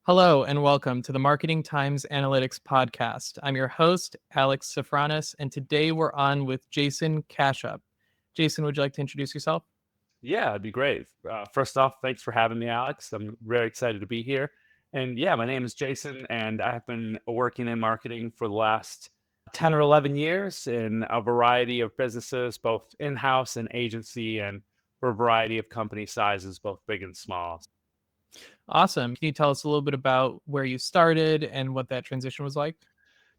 Hello and welcome to the Marketing Times Analytics podcast. I'm your host, Alex Sofronas, and today we're on with Jason Kashyap. Jason, would you like to introduce yourself? Yeah, it'd be great. First off, thanks for having me, Alex. I'm very excited to be here. And yeah, my name is Jason, and I've been working in marketing for the last 10 or 11 years in a variety of businesses, both in-house and agency, and for a variety of company sizes, both big and small. Awesome. Can you tell us a little bit about where you started and what that transition was like?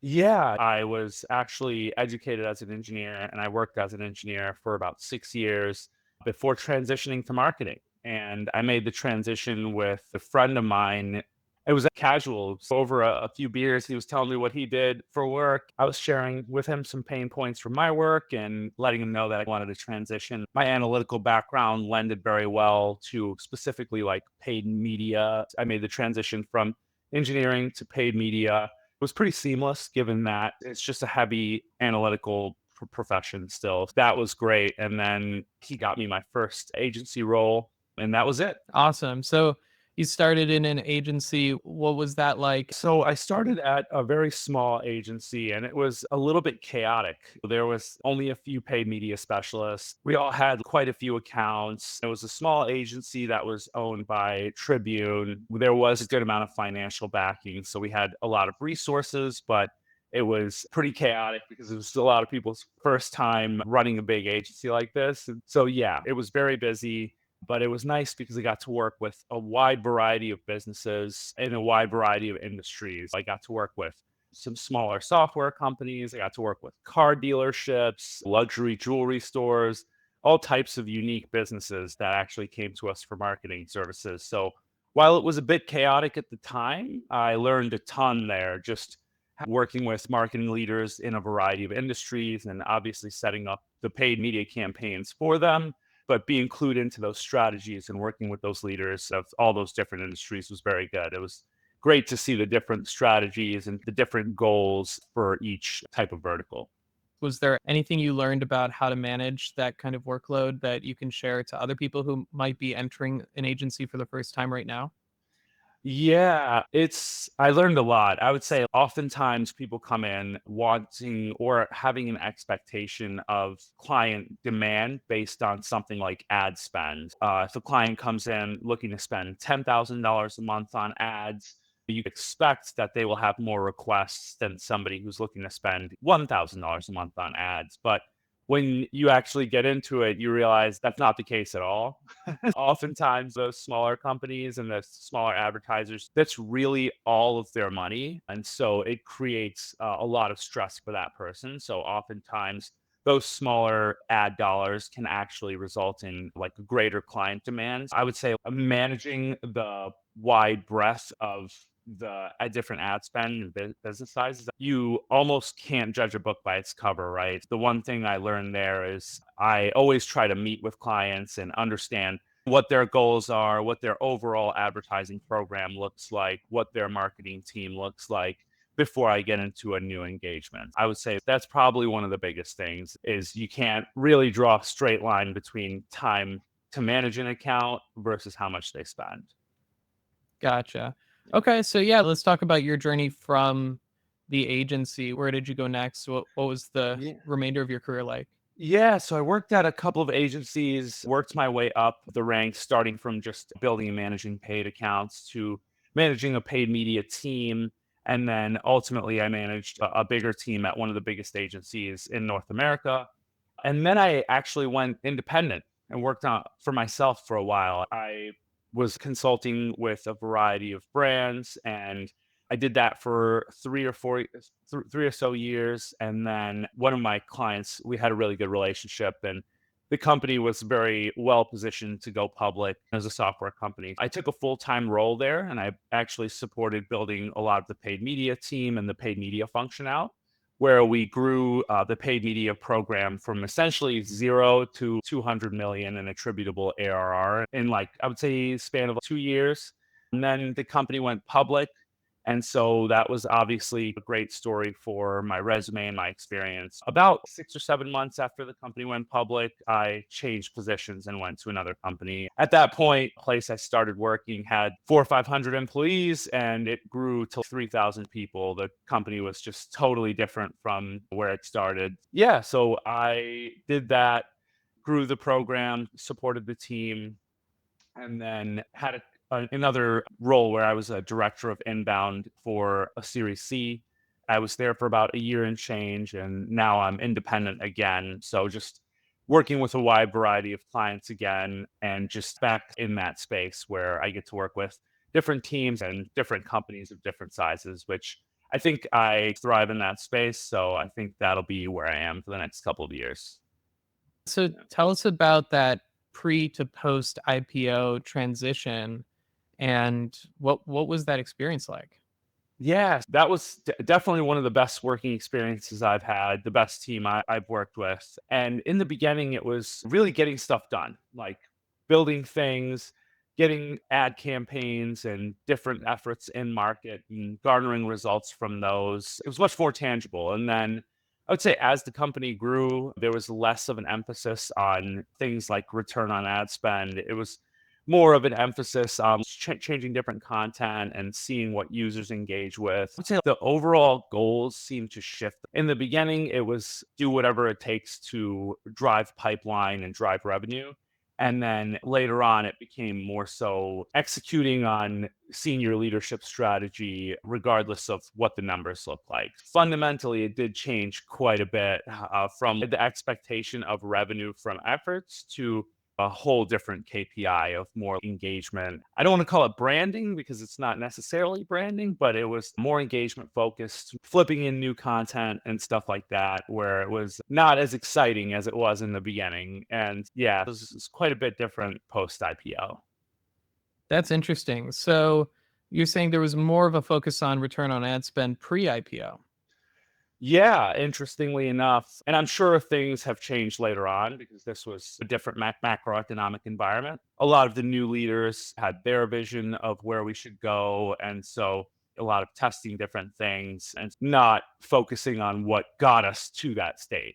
Yeah, I was actually educated as an engineer and I worked as an engineer for about 6 years before transitioning to marketing. And I made the transition with a friend of mine. It was a casual, so over a few beers. He was telling me what he did for work. I was sharing with him some pain points from my work and letting him know that I wanted to transition. My analytical background lended very well to specifically like paid media. I made the transition from engineering to paid media was pretty seamless given that it's just a heavy analytical profession still. That was great. And then he got me my first agency role, and that was it. Awesome. So you started in an agency. What was that like? So I started at a very small agency and it was a little bit chaotic. There was only a few paid media specialists. We all had quite a few accounts. It was a small agency that was owned by Tribune. There was a good amount of financial backing. So we had a lot of resources, but it was pretty chaotic because it was a lot of people's first time running a big agency like this. And so, yeah, it was very busy, but it was nice because I got to work with a wide variety of businesses in a wide variety of industries. I got to work with some smaller software companies. I got to work with car dealerships, luxury jewelry stores, all types of unique businesses that actually came to us for marketing services. So while it was a bit chaotic at the time, I learned a ton there just working with marketing leaders in a variety of industries and obviously setting up the paid media campaigns for them, but being clued into those strategies and working with those leaders of all those different industries was very good. It was great to see the different strategies and the different goals for each type of vertical. Was there anything you learned about how to manage that kind of workload that you can share to other people who might be entering an agency for the first time right now? Yeah, I learned a lot. I would say oftentimes people come in wanting or having an expectation of client demand based on something like ad spend. If a client comes in looking to spend $10,000 a month on ads, you expect that they will have more requests than somebody who's looking to spend $1,000 a month on ads. But when you actually get into it, you realize that's not the case at all. Oftentimes, those smaller companies and the smaller advertisers, that's really all of their money. And so it creates a lot of stress for that person. So oftentimes, those smaller ad dollars can actually result in like a greater client demand. I would say managing the wide breadth of the different ad spend and business sizes, you almost can't judge a book by its cover, right? The one thing I learned there is I always try to meet with clients and understand what their goals are, what their overall advertising program looks like, what their marketing team looks like before I get into a new engagement. I would say that's probably one of the biggest things is you can't really draw a straight line between time to manage an account versus how much they spend. Gotcha. Okay, so yeah, let's talk about your journey from the agency. Where did you go next? What was the Yeah. remainder of your career like? Yeah, so I worked at a couple of agencies, worked my way up the ranks, starting from just building and managing paid accounts to managing a paid media team. And then ultimately, I managed a bigger team at one of the biggest agencies in North America. And then I actually went independent and worked on for myself for a while. I was consulting with a variety of brands and I did that for 3 or so years. And then one of my clients, we had a really good relationship and the company was very well positioned to go public as a software company. I took a full-time role there and I actually supported building a lot of the paid media team and the paid media function out where we grew the paid media program from essentially 0 to 200 million in attributable ARR in like, I would say, span of 2 years. And then the company went public. And so that was obviously a great story for my resume and my experience. About 6 or 7 months after the company went public, I changed positions and went to another company. At that point, the place I started working had 400 or 500 employees, and it grew to 3,000 people. The company was just totally different from where it started. Yeah, so I did that, grew the program, supported the team, and then had another role where I was a director of inbound for a Series C. I was there for about a year and change, and now I'm independent again. So just working with a wide variety of clients again, and just back in that space where I get to work with different teams and different companies of different sizes, which I think I thrive in that space. So I think that'll be where I am for the next couple of years. So tell us about that pre to post IPO transition and what was that experience like? Yeah, that was definitely one of the best working experiences I've had, the best team I've worked with. And in the beginning, it was really getting stuff done, like building things, getting ad campaigns and different efforts in market and garnering results from those. It was much more tangible. And then I would say as the company grew, there was less of an emphasis on things like return on ad spend. It was more of an emphasis on changing different content and seeing what users engage with. I would say the overall goals seem to shift. In the beginning, it was do whatever it takes to drive pipeline and drive revenue. And then later on, it became more so executing on senior leadership strategy, regardless of what the numbers look like. Fundamentally, it did change quite a bit from the expectation of revenue from efforts to a whole different KPI of more engagement. I don't want to call it branding because it's not necessarily branding, but it was more engagement focused, flipping in new content and stuff like that, where it was not as exciting as it was in the beginning. And yeah, this is quite a bit different post IPO. That's interesting. So you're saying there was more of a focus on return on ad spend pre IPO. Yeah, interestingly enough, and I'm sure things have changed later on because this was a different macroeconomic environment. A lot of the new leaders had their vision of where we should go. And so a lot of testing different things and not focusing on what got us to that state.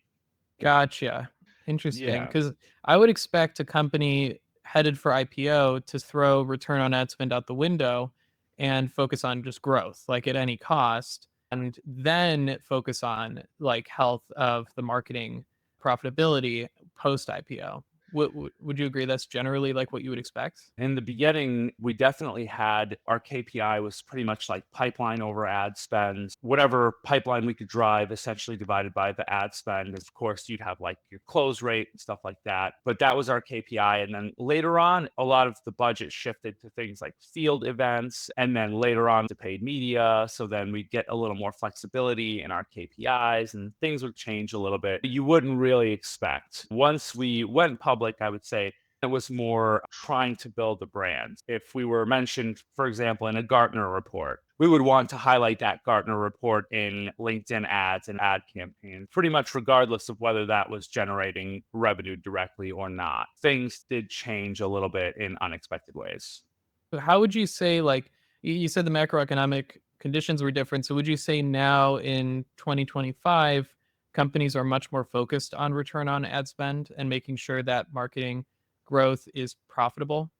Gotcha. Interesting. Yeah. Because I would expect a company headed for IPO to throw return on ad spend out the window and focus on just growth, like at any cost, and then focus on like health of the marketing profitability post IPO. Would you agree that's generally like what you would expect? In the beginning, we definitely had our KPI was pretty much like pipeline over ad spend. Whatever pipeline we could drive, essentially divided by the ad spend. Of course, you'd have like your close rate and stuff like that. But that was our KPI. And then later on, a lot of the budget shifted to things like field events and then later on to paid media. So then we'd get a little more flexibility in our KPIs and things would change a little bit. You wouldn't really expect. Once we went public, I would say it was more trying to build a brand. If we were mentioned, for example, in a Gartner report, we would want to highlight that Gartner report in LinkedIn ads and ad campaigns, pretty much regardless of whether that was generating revenue directly or not. Things did change a little bit in unexpected ways. So how would you say, like, you said the macroeconomic conditions were different. So would you say now in 2025, companies are much more focused on return on ad spend and making sure that marketing growth is profitable?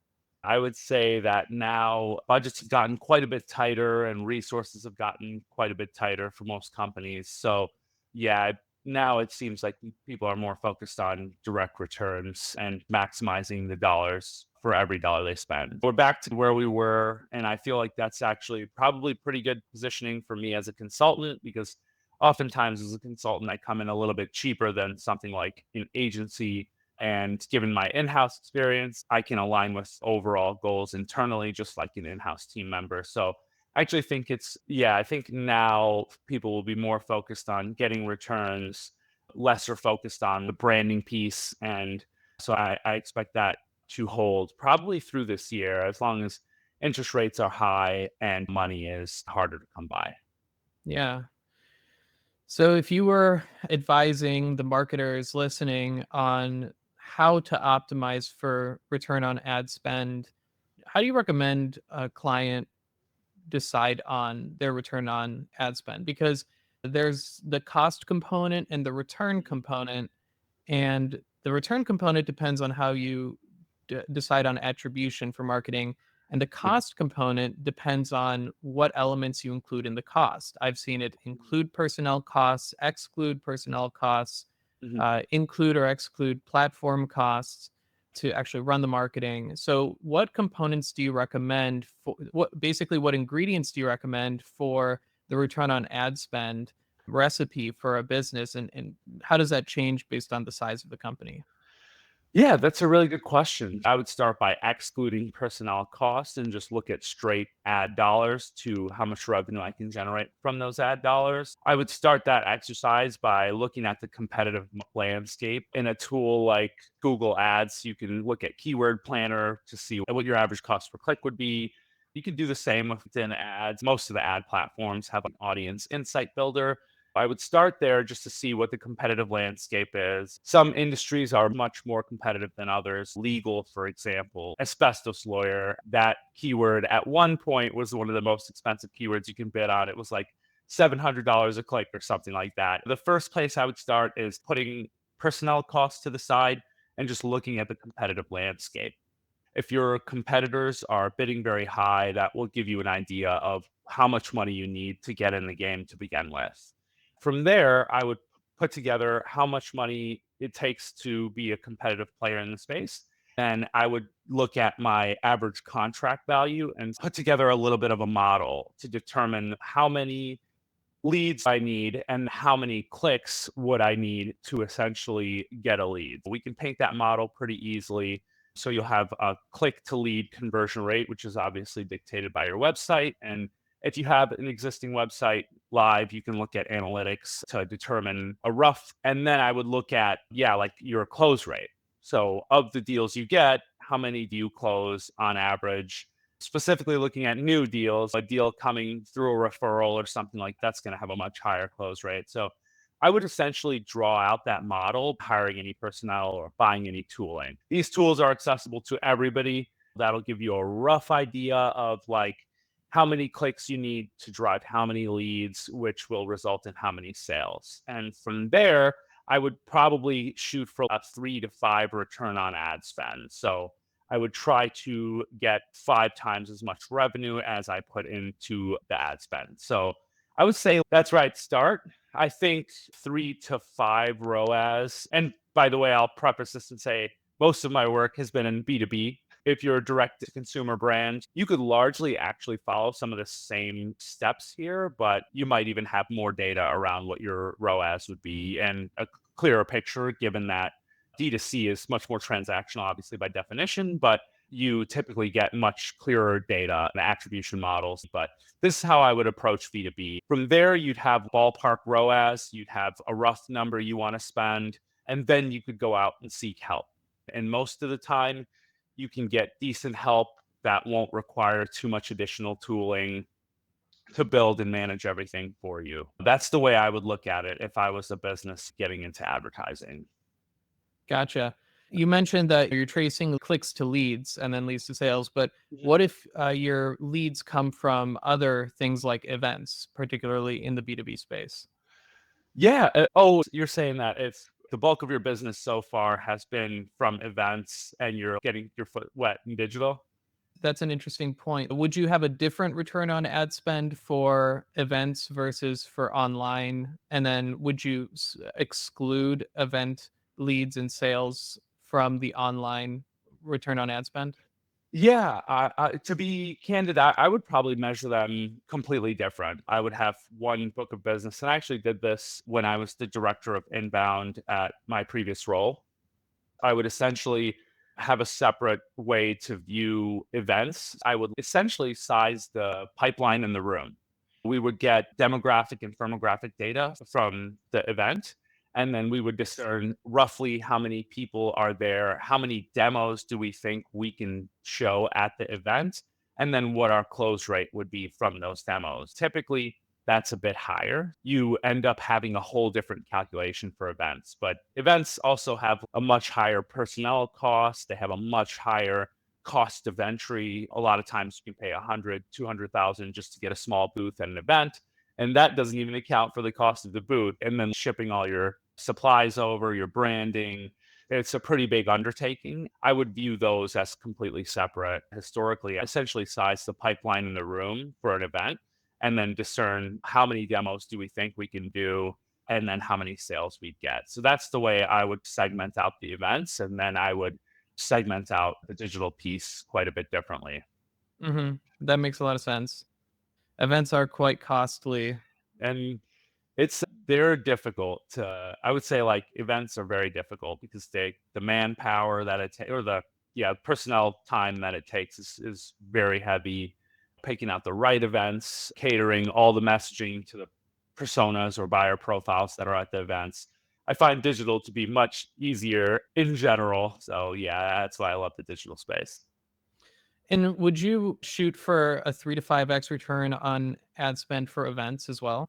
I would say that now budgets have gotten quite a bit tighter and resources have gotten quite a bit tighter for most companies. So, yeah, now it seems like people are more focused on direct returns and maximizing the dollars for every dollar they spend. We're back to where we were. And I feel like that's actually probably pretty good positioning for me as a consultant because oftentimes as a consultant, I come in a little bit cheaper than something like an agency and given my in house experience, I can align with overall goals internally, just like an in house team member. So I actually think I think now people will be more focused on getting returns, lesser focused on the branding piece. And so I expect that to hold probably through this year as long as interest rates are high and money is harder to come by. Yeah. So if you were advising the marketers listening on how to optimize for return on ad spend, how do you recommend a client decide on their return on ad spend? Because there's the cost component and the return component, and the return component depends on how you decide on attribution for marketing. And the cost component depends on what elements you include in the cost. I've seen it include personnel costs, exclude personnel costs, Mhm. include or exclude platform costs to actually run the marketing. So, what components do you recommend for what ingredients do you recommend for the return on ad spend recipe for a business, and how does that change based on the size of the company? Yeah, that's a really good question. I would start by excluding personnel costs and just look at straight ad dollars to how much revenue I can generate from those ad dollars. I would start that exercise by looking at the competitive landscape. In a tool like Google Ads, you can look at Keyword Planner to see what your average cost per click would be. You can do the same within ads. Most of the ad platforms have an audience insight builder. I would start there just to see what the competitive landscape is. Some industries are much more competitive than others. Legal, for example, asbestos lawyer, that keyword at one point was one of the most expensive keywords you can bid on. It was like $700 a click or something like that. The first place I would start is putting personnel costs to the side and just looking at the competitive landscape. If your competitors are bidding very high, that will give you an idea of how much money you need to get in the game to begin with. From there, I would put together how much money it takes to be a competitive player in the space. And I would look at my average contract value and put together a little bit of a model to determine how many leads I need and how many clicks would I need to essentially get a lead. We can paint that model pretty easily. So you'll have a click to lead conversion rate, which is obviously dictated by your website. And if you have an existing website live, you can look at analytics to determine a rough. And then I would look at, yeah, like your close rate. So of the deals you get, how many do you close on average? Specifically looking at new deals, a deal coming through a referral or something like that's going to have a much higher close rate. So I would essentially draw out that model, hiring any personnel or buying any tooling. These tools are accessible to everybody. That'll give you a rough idea of like how many clicks you need to drive how many leads, which will result in how many sales. And from there, I would probably shoot for a 3 to 5 return on ad spend. So I would try to get 5 times as much revenue as I put into the ad spend. So I would say that's right. Start. I think 3 to 5 ROAS. And by the way, I'll preface this and say most of my work has been in B2B. If you're a direct to consumer brand, you could largely actually follow some of the same steps here, but you might even have more data around what your ROAS would be and a clearer picture given that D2C is much more transactional, obviously, by definition, but you typically get much clearer data and attribution models. But this is how I would approach B2B. From there, you'd have ballpark ROAS, you'd have a rough number you want to spend, and then you could go out and seek help. And most of the time, you can get decent help that won't require too much additional tooling to build and manage everything for you. That's the way I would look at it if I was a business getting into advertising. Gotcha. You mentioned that you're tracing clicks to leads and then leads to sales, but Mhm. what if your leads come from other things like events, particularly in the B2B space? Yeah. Oh, you're saying that if the bulk of your business so far has been from events and you're getting your foot wet in digital? That's an interesting point. Would you have a different return on ad spend for events versus for online? And then would you exclude event leads and sales from the online return on ad spend? Yeah. To be candid, I would probably measure them completely different. I would have one book of business, and I actually did this when I was the director of inbound at my previous role. I would essentially have a separate way to view events. I would essentially size the pipeline in the room. We would get demographic and firmographic data from the event, and then we would discern roughly how many people are there, how many demos do we think we can show at the event, and then what our close rate would be from those demos. Typically, that's a bit higher. You end up having a whole different calculation for events. But events also have a much higher personnel cost. They have a much higher cost of entry. A lot of times you can pay 100, 200,000 just to get a small booth at an event. And that doesn't even account for the cost of the booth. And then shipping all your supplies over, your branding. It's a pretty big undertaking. I would view those as completely separate. Historically, I essentially size the pipeline in the room for an event and then discern how many demos do we think we can do and then how many sales we'd get. So that's the way I would segment out the events. And then I would segment out the digital piece quite a bit differently. That makes a lot of sense. Events are quite costly. And they're difficult to, I would say, like, events are very difficult because the manpower that it takes, or the, yeah, personnel time that it takes is very heavy. Picking out the right events, catering all the messaging to the personas or buyer profiles that are at the events. I find digital to be much easier in general. So yeah, that's why I love the digital space. And would you shoot for a 3 to 5x return on ad spend for events as well?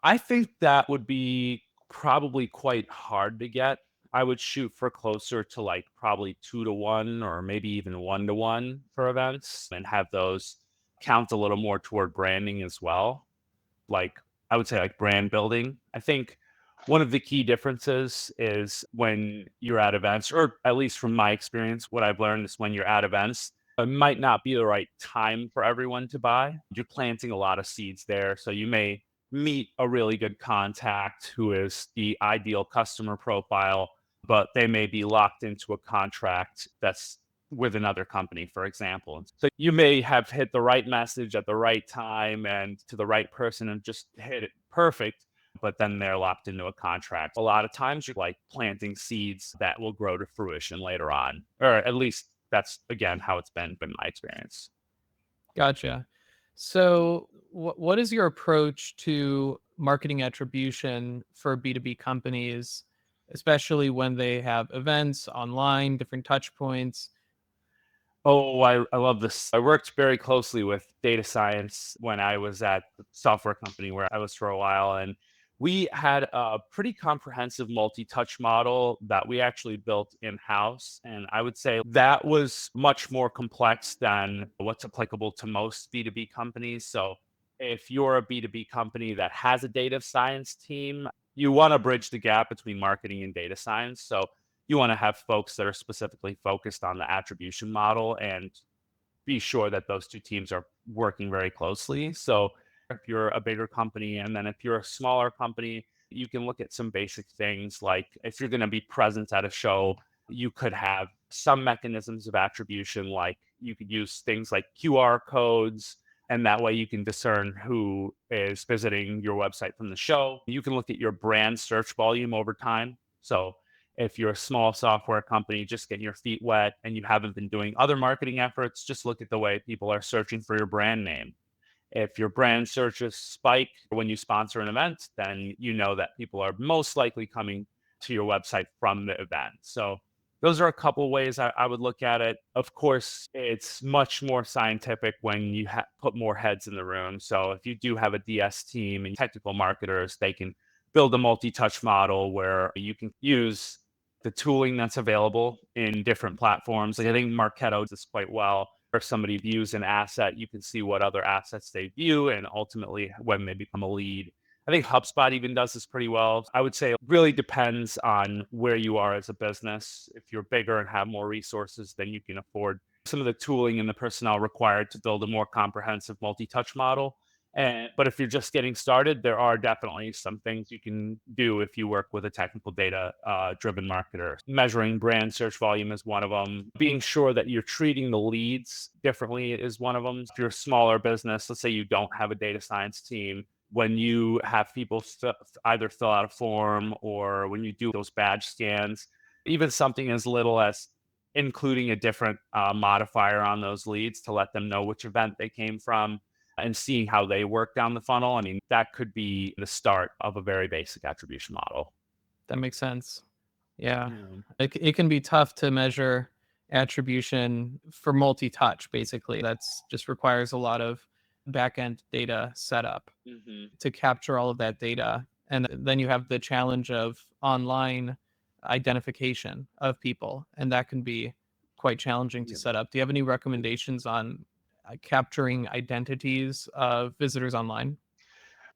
I think that would be probably quite hard to get. I would shoot for closer to, like, probably 2 to 1 or maybe even 1 to 1 for events and have those count a little more toward branding as well. Like, I would say, like, brand building. I think one of the key differences is when you're at events, or at least from my experience, what I've learned is when you're at events, it might not be the right time for everyone to buy. You're planting a lot of seeds there. So you may meet a really good contact who is the ideal customer profile, but they may be locked into a contract that's with another company, for example. So you may have hit the right message at the right time and to the right person and just hit it perfect, but then they're locked into a contract. A lot of times you're like planting seeds that will grow to fruition later on, or at least that's, again, how it's been my experience. Gotcha. So, what is your approach to marketing attribution for B2B companies, especially when they have events online, different touch points? Oh, I love this. I worked very closely with data science when I was at the software company where I was for a while. And we had a pretty comprehensive multi-touch model that we actually built in-house. And I would say that was much more complex than what's applicable to most B2B companies. So if you're a B2B company that has a data science team, you want to bridge the gap between marketing and data science. So you want to have folks that are specifically focused on the attribution model and be sure that those two teams are working very closely. So if you're a bigger company and then if you're a smaller company, you can look at some basic things like if you're going to be present at a show, you could have some mechanisms of attribution, like you could use things like QR codes. And that way you can discern who is visiting your website from the show. You can look at your brand search volume over time. So if you're a small software company just getting your feet wet and you haven't been doing other marketing efforts, just look at the way people are searching for your brand name. If your brand searches spike when you sponsor an event, then you know that people are most likely coming to your website from the event. So those are a couple ways I would look at it. Of course, it's much more scientific when you put more heads in the room. So if you do have a DS team and technical marketers, they can build a multi-touch model where you can use the tooling that's available in different platforms. Like, I think Marketo does this quite well. If somebody views an asset, you can see what other assets they view and ultimately when they become a lead. I think HubSpot even does this pretty well. I would say it really depends on where you are as a business. If you're bigger and have more resources, then you can afford some of the tooling and the personnel required to build a more comprehensive multi-touch model. But if you're just getting started, there are definitely some things you can do if you work with a technical data driven marketer. Measuring brand search volume is one of them. Being sure that you're treating the leads differently is one of them. If you're a smaller business, let's say you don't have a data science team, when you have people either fill out a form or when you do those badge scans, even something as little as including a different modifier on those leads to let them know which event they came from and seeing how they work down the funnel. I mean, that could be the start of a very basic attribution model. That makes sense. Yeah. Yeah. It can be tough to measure attribution for multi-touch, basically. That's just requires a lot of back-end data setup Mhm. to capture all of that data. And then you have the challenge of online identification of people. And that can be quite challenging to set up. Do you have any recommendations on capturing identities of visitors online?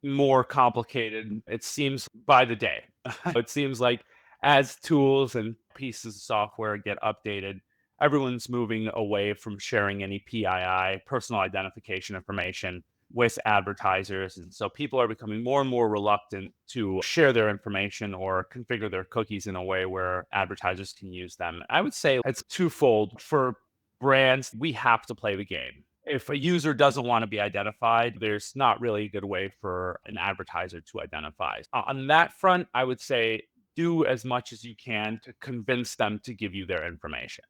More complicated, it seems, by the day. It seems like as tools and pieces of software get updated, everyone's moving away from sharing any PII, personal identification information, with advertisers. And so people are becoming more and more reluctant to share their information or configure their cookies in a way where advertisers can use them. I would say it's twofold. For brands, we have to play the game. If a user doesn't want to be identified, there's not really a good way for an advertiser to identify. On that front, I would say do as much as you can to convince them to give you their information.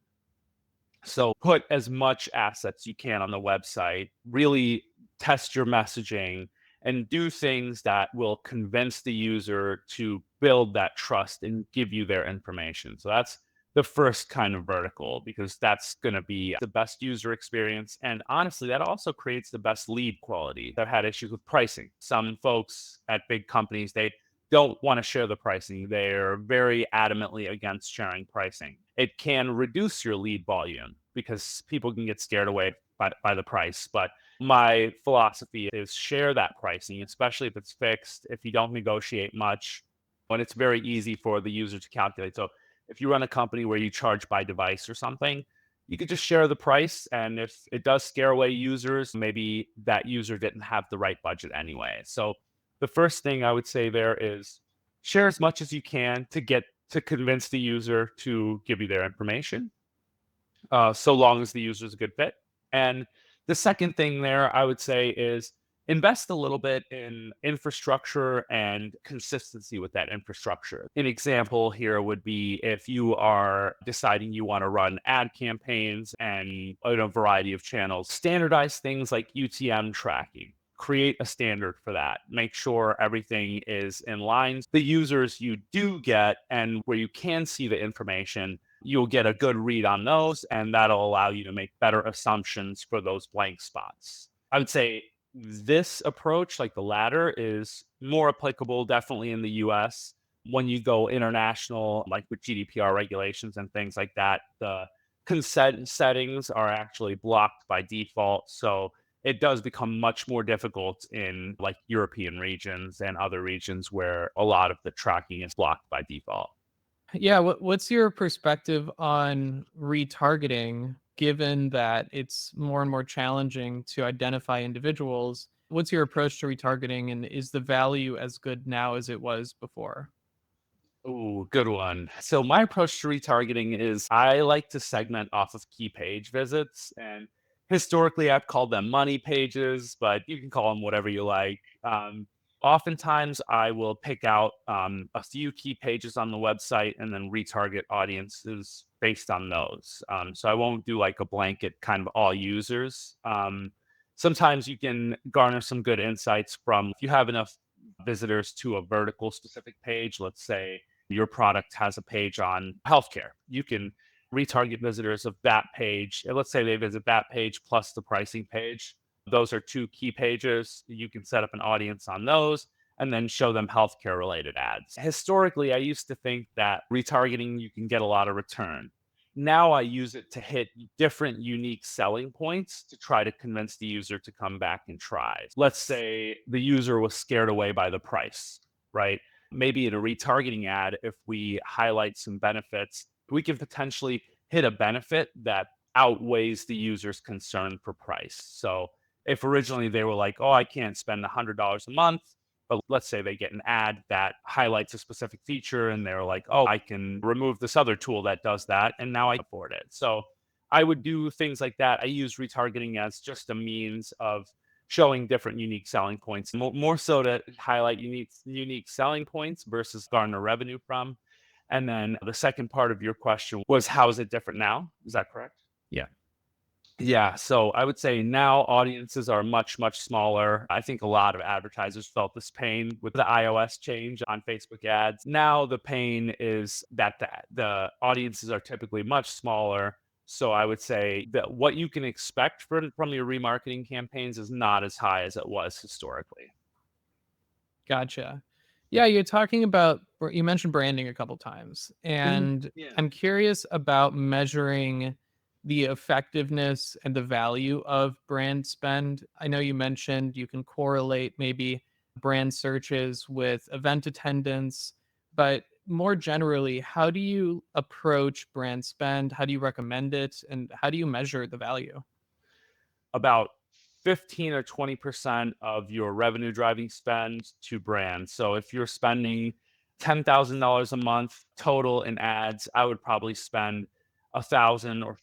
So put as much assets you can on the website, really test your messaging and do things that will convince the user to build that trust and give you their information. So that's the first kind of vertical because that's going to be the best user experience. And honestly, that also creates the best lead quality. I've had issues with pricing. Some folks at big companies, they don't want to share the pricing. They're very adamantly against sharing pricing. It can reduce your lead volume because people can get scared away by the price. But my philosophy is share that pricing, especially if it's fixed, if you don't negotiate much, when it's very easy for the user to calculate. So if you run a company where you charge by device or something, you could just share the price. And if it does scare away users, maybe that user didn't have the right budget anyway. So the first thing I would say there is share as much as you can to get to convince the user to give you their information, so long as the user is a good fit. And the second thing there, I would say, is invest a little bit in infrastructure and consistency with that infrastructure. An example here would be if you are deciding you want to run ad campaigns and in a variety of channels, standardize things like UTM tracking. Create a standard for that. Make sure everything is in line. The users you do get and where you can see the information, you'll get a good read on those, and that'll allow you to make better assumptions for those blank spots. I would say this approach, like the latter, is more applicable definitely in the US. When you go international, like with GDPR regulations and things like that, the consent settings are actually blocked by default. So it does become much more difficult in like European regions and other regions where a lot of the tracking is blocked by default. Yeah, what's your perspective on retargeting, given that it's more and more challenging to identify individuals? What's your approach to retargeting, and is the value as good now as it was before? Ooh, good one. So my approach to retargeting is I like to segment off of key page visits. And historically, I've called them money pages, but you can call them whatever you like. Oftentimes, I will pick out a few key pages on the website and then retarget audiences based on those. So I won't do like a blanket kind of all users. Sometimes you can garner some good insights from if you have enough visitors to a vertical specific page. Let's say your product has a page on healthcare. You can retarget visitors of that page. And let's say they visit that page plus the pricing page. Those are two key pages. You can set up an audience on those and then show them healthcare related ads. Historically, I used to think that retargeting, you can get a lot of return. Now I use it to hit different unique selling points to try to convince the user to come back and try. Let's say the user was scared away by the price, right? Maybe in a retargeting ad, if we highlight some benefits, we can potentially hit a benefit that outweighs the user's concern for price. So if originally they were like, oh, I can't spend $100 a month, but let's say they get an ad that highlights a specific feature and they're like, oh, I can remove this other tool that does that. And now I can afford it. So I would do things like that. I use retargeting as just a means of showing different unique selling points, more so to highlight unique selling points versus garner revenue from. And then the second part of your question was, how is it different now? Is that correct? Yeah. Yeah, so I would say now audiences are much, much smaller. I think a lot of advertisers felt this pain with the iOS change on Facebook ads. Now the pain is that the audiences are typically much smaller. So I would say that what you can expect from your remarketing campaigns is not as high as it was historically. Gotcha. Yeah, you're talking about, you mentioned branding a couple times, Mhm. and Yeah. I'm curious about measuring the effectiveness and the value of brand spend? I know you mentioned you can correlate maybe brand searches with event attendance, but more generally, how do you approach brand spend? How do you recommend it? And how do you measure the value? About 15 or 20% of your revenue driving spend to brand. So if you're spending $10,000 a month total in ads, I would probably spend 1,000 or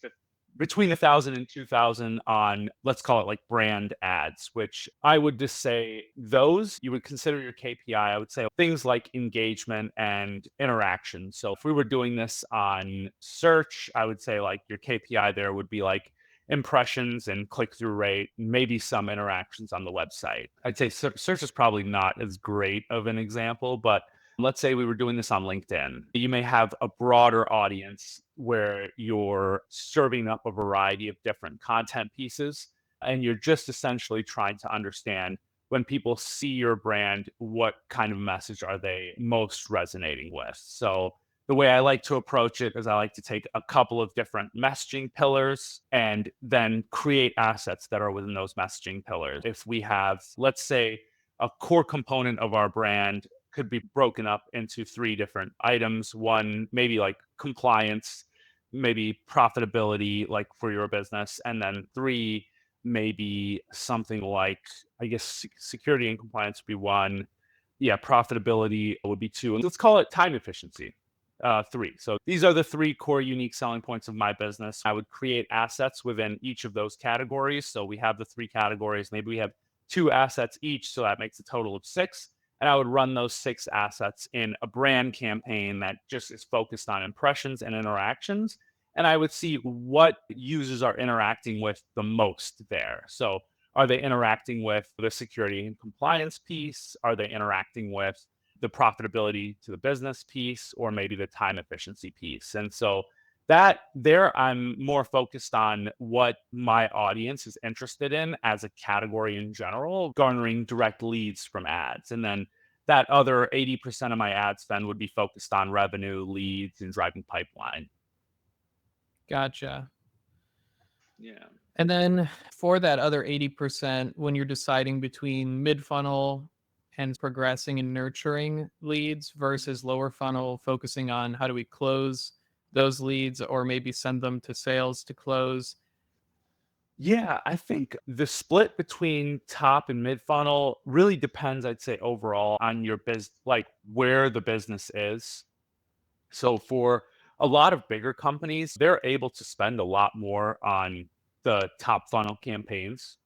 between 1,000 and 2,000 on, let's call it like brand ads, which I would just say those you would consider your KPI. I would say things like engagement and interaction. So if we were doing this on search, I would say like your KPI there would be like impressions and click through rate, maybe some interactions on the website. I'd say search is probably not as great of an example, but let's say we were doing this on LinkedIn. You may have a broader audience where you're serving up a variety of different content pieces, and you're just essentially trying to understand when people see your brand, what kind of message are they most resonating with? So the way I like to approach it is I like to take a couple of different messaging pillars and then create assets that are within those messaging pillars. If we have, let's say, a core component of our brand could be broken up into three different items. One, maybe like compliance, maybe profitability, like for your business. And then three, maybe something like, I guess, security and compliance would be one. Yeah, profitability would be two. And let's call it time efficiency. Three. So these are the three core unique selling points of my business. I would create assets within each of those categories. So we have the three categories. Maybe we have two assets each. So that makes a total of six. And I would run those six assets in a brand campaign that just is focused on impressions and interactions. And I would see what users are interacting with the most there. So are they interacting with the security and compliance piece? Are they interacting with the profitability to the business piece, or maybe the time efficiency piece? And so that there, I'm more focused on what my audience is interested in as a category in general, garnering direct leads from ads. And then that other 80% of my ad spend would be focused on revenue, leads, and driving pipeline. Gotcha. Yeah. And then for that other 80%, when you're deciding between mid funnel and progressing and nurturing leads versus lower funnel, focusing on how do we close those leads or maybe send them to sales to close. Yeah, I think the split between top and mid funnel really depends, I'd say, overall on your like where the business is. So for a lot of bigger companies, they're able to spend a lot more on the top funnel campaigns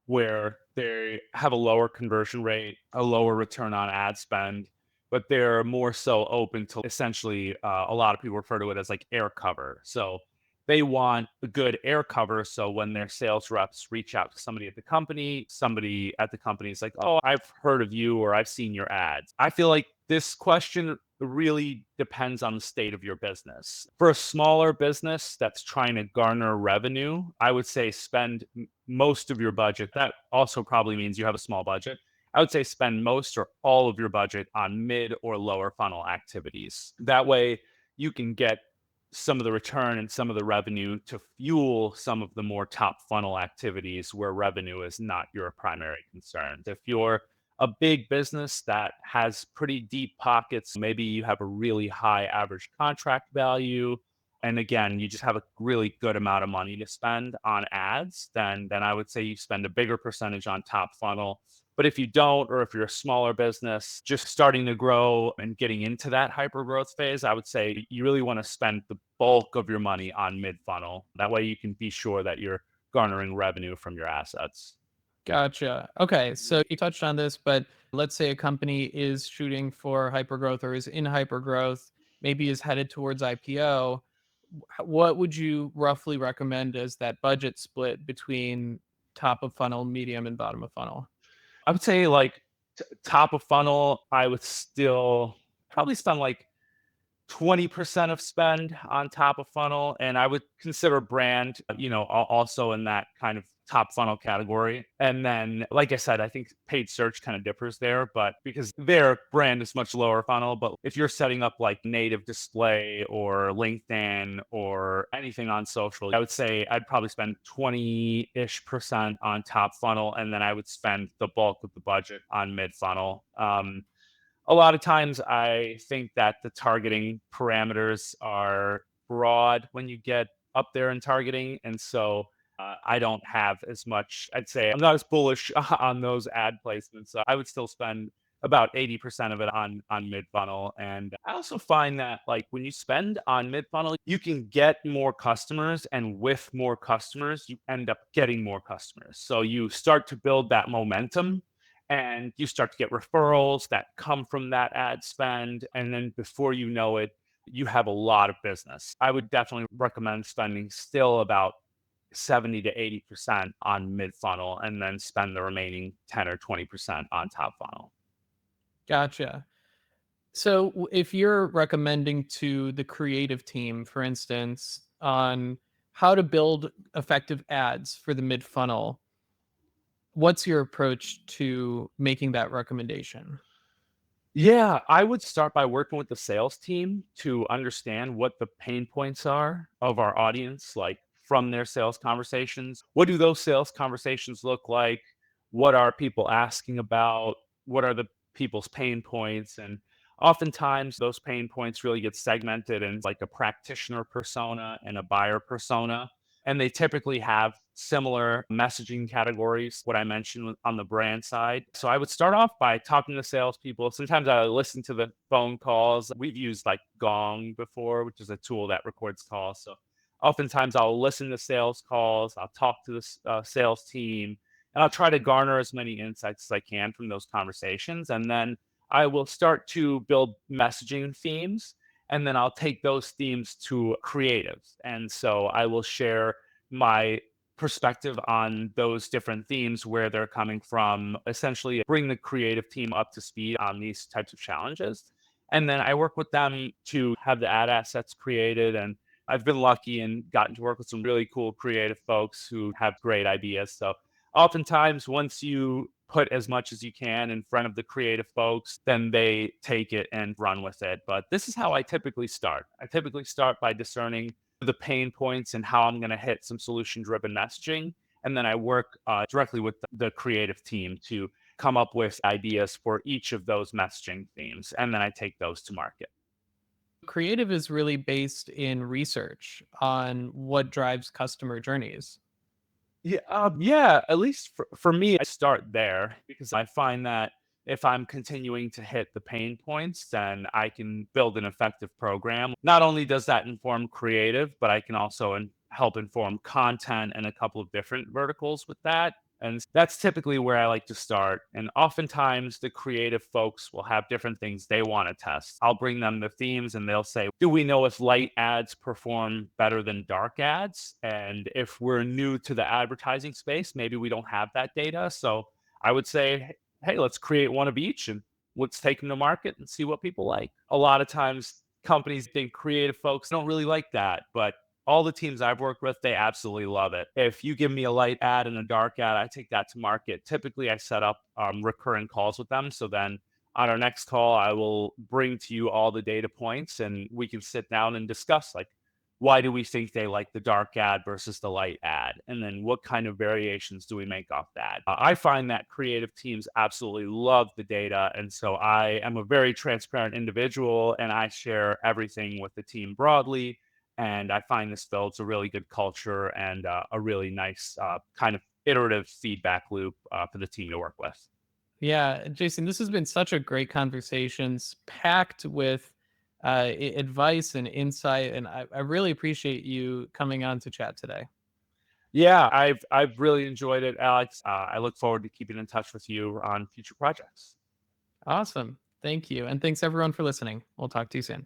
where they have a lower conversion rate, a lower return on ad spend, but they're more so open to essentially a lot of people refer to it as like air cover. So they want a good air cover. So when their sales reps reach out to somebody at the company is like, oh, I've heard of you or I've seen your ads. I feel like this question really depends on the state of your business. For a smaller business that's trying to garner revenue, I would say spend most of your budget. That also probably means you have a small budget. I would say spend most or all of your budget on mid or lower funnel activities. That way you can get some of the return and some of the revenue to fuel some of the more top funnel activities where revenue is not your primary concern. If you're a big business that has pretty deep pockets, maybe you have a really high average contract value, and again, you just have a really good amount of money to spend on ads, then I would say you spend a bigger percentage on top funnel. But if you don't, or if you're a smaller business just starting to grow and getting into that hyper growth phase, I would say you really want to spend the bulk of your money on mid funnel. That way you can be sure that you're garnering revenue from your assets. Gotcha. Okay. So you touched on this, but let's say a company is shooting for hypergrowth or is in hypergrowth, maybe is headed towards IPO. What would you roughly recommend as that budget split between top of funnel, medium, and bottom of funnel? I would say like top of funnel, I would still probably spend like 20% of spend on top of funnel. And I would consider brand, also in that kind of top funnel category. And then, like I said, I think paid search kind of differs there, but because their brand is much lower funnel. But if you're setting up like native display or LinkedIn or anything on social, I would say I'd probably spend 20-ish% on top funnel. And then I would spend the bulk of the budget on mid funnel. A lot of times I think that the targeting parameters are broad when you get up there in targeting. And so I don't have as much, I'd say I'm not as bullish on those ad placements. So I would still spend about 80% of it on mid funnel. And I also find that like when you spend on mid funnel, you can get more customers, and with more customers, you end up getting more customers. So you start to build that momentum, and you start to get referrals that come from that ad spend. And then before you know it, you have a lot of business. I would definitely recommend spending still about 70 to 80% on mid funnel, and then spend the remaining 10 or 20% on top funnel. Gotcha. So if you're recommending to the creative team, for instance, on how to build effective ads for the mid funnel, what's your approach to making that recommendation? Yeah, I would start by working with the sales team to understand what the pain points are of our audience, like from their sales conversations. What do those sales conversations look like? What are people asking about? What are the people's pain points? And oftentimes those pain points really get segmented in like a practitioner persona and a buyer persona. And they typically have similar messaging categories, what I mentioned on the brand side. So I would start off by talking to salespeople. Sometimes I listen to the phone calls. We've used like Gong before, which is a tool that records calls. So oftentimes I'll listen to sales calls, I'll talk to the sales team, and I'll try to garner as many insights as I can from those conversations. And then I will start to build messaging themes, and then I'll take those themes to creatives. And so I will share my perspective on those different themes, where they're coming from, essentially bring the creative team up to speed on these types of challenges. And then I work with them to have the ad assets created. And I've been lucky and gotten to work with some really cool creative folks who have great ideas. So oftentimes, once you put as much as you can in front of the creative folks, then they take it and run with it. But this is how I typically start. I typically start by discerning the pain points and how I'm going to hit some solution driven messaging. And then I work directly with the creative team to come up with ideas for each of those messaging themes. And then I take those to market. Creative is really based in research on what drives customer journeys. Yeah. At least for me, I start there because I find that if I'm continuing to hit the pain points, then I can build an effective program. Not only does that inform creative, but I can also help inform content and a couple of different verticals with that. And that's typically where I like to start. And oftentimes, the creative folks will have different things they want to test. I'll bring them the themes, and they'll say, do we know if light ads perform better than dark ads? And if we're new to the advertising space, maybe we don't have that data. So I would say, hey, let's create one of each, and let's take them to market and see what people like. A lot of times, companies think creative folks don't really like that, but all the teams I've worked with, they absolutely love it. If you give me a light ad and a dark ad, I take that to market. Typically, I set up recurring calls with them. So then on our next call, I will bring to you all the data points, and we can sit down and discuss like, why do we think they like the dark ad versus the light ad? And then what kind of variations do we make off that? I find that creative teams absolutely love the data. And so I am a very transparent individual, and I share everything with the team broadly. And I find this builds a really good culture and a really nice kind of iterative feedback loop for the team to work with. Yeah, Jason, this has been such a great conversations packed with advice and insight. And I really appreciate you coming on to chat today. Yeah, I've really enjoyed it, Alex. I look forward to keeping in touch with you on future projects. Awesome. Thank you. And thanks everyone for listening. We'll talk to you soon.